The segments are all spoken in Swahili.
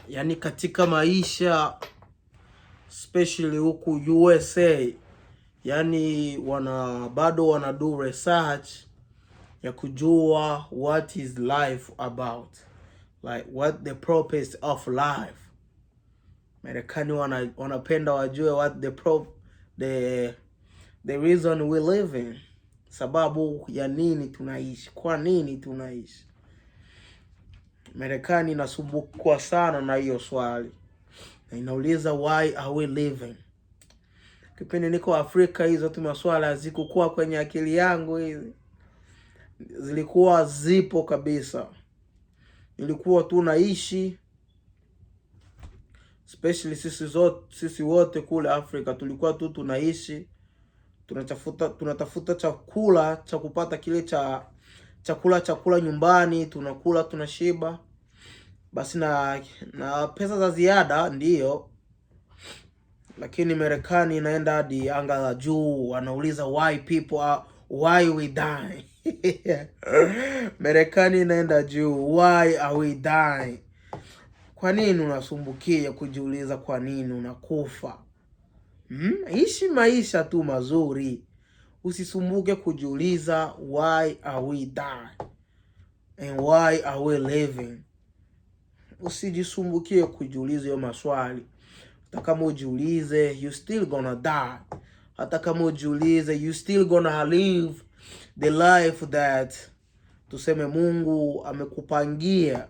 Yani katika maisha especially huku USA, yani bado wana do research ya kujua what is life about, like what the purpose of life. Marekani wanapenda wajue what the reason we live in, sababu ya nini tunaishi, kwa nini tunaishi. Marekani inasumbukwa sana na hiyo swali, na inauliza why are we living. Kipindi niko Afrika hizo tu maswala hazikuwa kwenye akili yangu, hizi zilikuwa zipo kabisa. Nilikuwa tu naishi, especially sisi wote kule Afrika tulikuwa tu tunaishi, tunatafuta chakula cha kupata kile chakula nyumbani, tunakula tunashiba basi, na pesa za ziada ndiyo. Lakini Marekani inaenda hadi anga la juu, wanauliza why we die. Marekani inaenda juu, why are we dying? Kwa nini unasumbukia kujiuliza kwa nini unakufa? Ishi maisha tu mazuri, usisumbuke kujiuliza why are we dying and why are we living. Usijisumbukie kujiuliza hiyo maswali. Hata kama ujiulize, you still gonna die. Hata kama ujiulize, you still gonna live the life that tuseme Mungu amekupangia.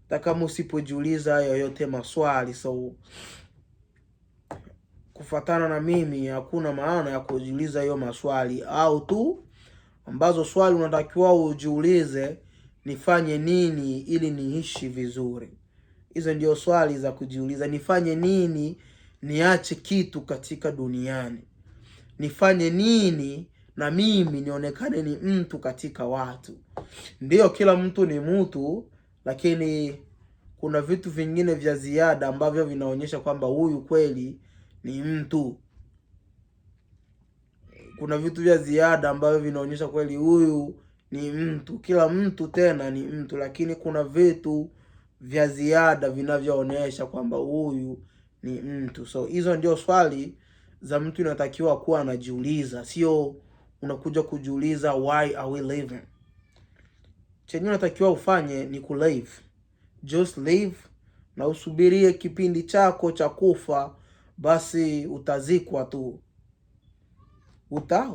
Hata kama usipojiuliza yoyote maswali. So kufatana na mimi, hakuna maana ya kujiuliza hiyo maswali, au tu ambazo swali unatakiwa ujiulize, nifanye nini ili niishi vizuri. Hizo ndio swali za kujiuliza. Nifanye nini niache kitu katika duniani? Nifanye nini na mimi nionekane ni mtu katika watu? Ndio, kila mtu ni mtu, lakini kuna vitu vingine vya ziada ambavyo vinaonyesha kwamba huyu kweli ni mtu. Kuna vitu vya ziada ambavyo vinaonyesha kweli huyu ni mtu. Kila mtu tena ni mtu, lakini kuna vitu vya ziada vinavyoonyesha kwamba huyu ni mtu. So hizo ndio swali za mtu inatakiwa kuwa anajiuliza, sio unakuja kujiuliza why are we living. Chenye unatakiwa ufanye ni kulive. Just live, na usubirie kipindi chako cha kufa, basi utazikwa tu.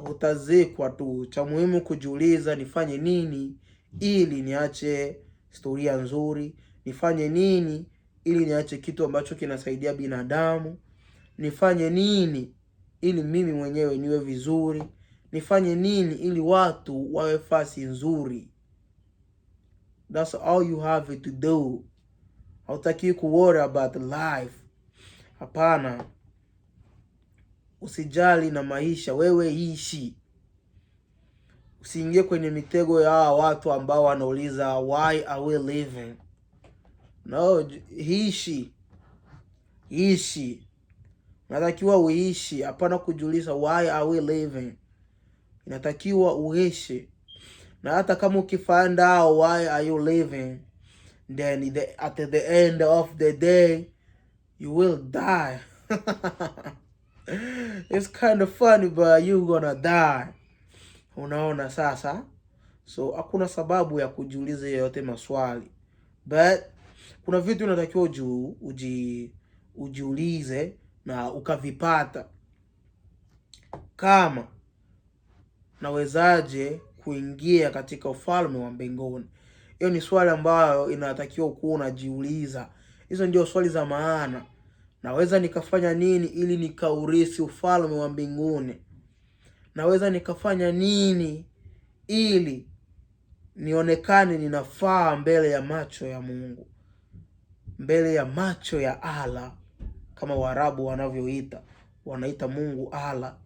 Utazikwa tu. Cha muhimu kujiuliza, nifanye nini ili niache historia nzuri? Nifanye nini ili niache kitu ambacho kinasaidia binadamu? Nifanye nini ili mimi mwenyewe niwe vizuri? Nifanye nini ili watu wawe fasi nzuri? That's all you have to do. Hautaki worry about life. Hapana. Usijali na maisha, wewe ishi. Usiingie kwenye mitego ya watu ambao wanauliza why are we living. No, ishi. Unatakiwa uishi, hapana kujiuliza why are we living. Inatakiwa uishi. Na hata kama ukifind out why are you living, then at the end of the day you will die. It's kind of funny, but you gonna die. Unaona sasa? So hakuna sababu ya kujiuliza yoyote maswali, but kuna vitu unatakiwa ujiulize na ukavipata. Kama nawezaje kuingia katika ufalme wa mbinguni? Hiyo ni swali ambayo inatakiwa kuwa unajiuliza. Hizo ndio swali za maana. Naweza nikafanya nini ili nikaurithi ufalme wa mbinguni? Naweza nikafanya nini ili nionekane ninafaa mbele ya macho ya Mungu, mbele ya macho ya Allah, kama Waarabu wanaita Mungu Allah.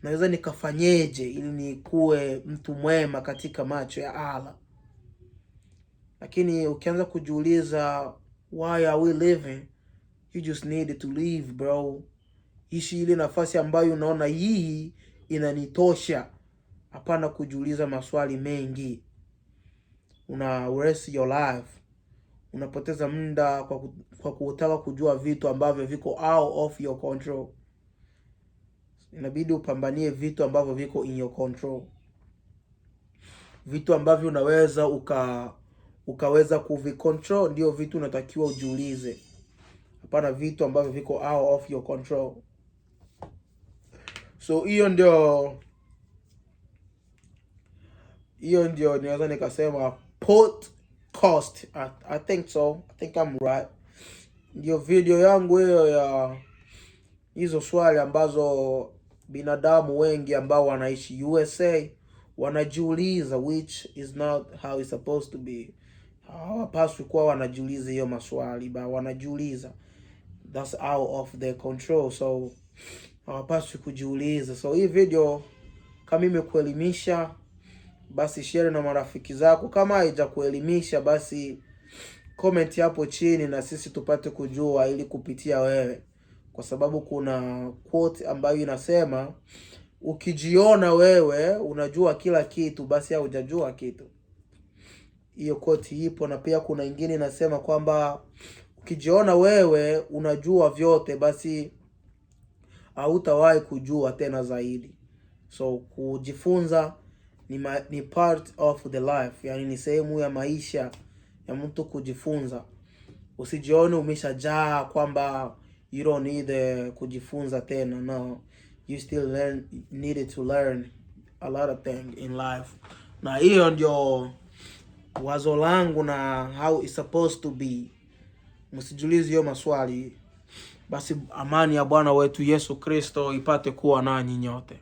Naweza nikafanyeje ili nikuwe mtu mwema katika macho ya Allah? Lakini ukianza kujiuliza why are we living, you just need to live, bro. Ishi ile nafasi ambayo unaona hii inanitosha. Hapana kujiuliza maswali mengi. Una waste your life. unapoteza muda kwa kutaka kujua vitu ambavyo viko out of your control. Inabidi upambanie vitu ambavyo viko in your control, vitu ambavyo unaweza ukaweza kuvicontrol, ndio vitu unatakiwa ujiulize. Hapana vitu ambavyo viko out of your control. So hiyo ndio naweza nikasema podcast. I think so. I think I'm right. Ndio video yangu hiyo ya hizo swali ambazo binadamu wengi ambao wanaishi USA wanajiuliza, which is not how it's supposed to be. Hawapaswi kuwa wanajiuliza hiyo maswali, ba wanajiuliza. That's out of their control. So hawapaswi kujiuliza. So hii video kama imekuelimisha, basi share na marafiki zako. Kama haijakuelimisha, basi comment hapo chini na sisi tupate kujua, ili kupitia wewe, kwa sababu kuna quote ambayo inasema ukijiona wewe unajua kila kitu, basi hujajua kitu. Hiyo quote ipo. Na pia kuna ingine inasema kwamba ukijiona wewe unajua vyote, basi hautawahi kujua tena zaidi. So kujifunza ni part of the life, yani ni sehemu ya maisha ya mtu kujifunza. Usijione umeshajaa kwamba you don't need kujifunza tena. No, you still needed to learn a lot of things in life. Na hiyo ndio wazo langu na how it's supposed to be. Msijiulize hiyo maswali. Basi amani ya Bwana wetu Yesu Kristo ipate kuwa nanyi nyote.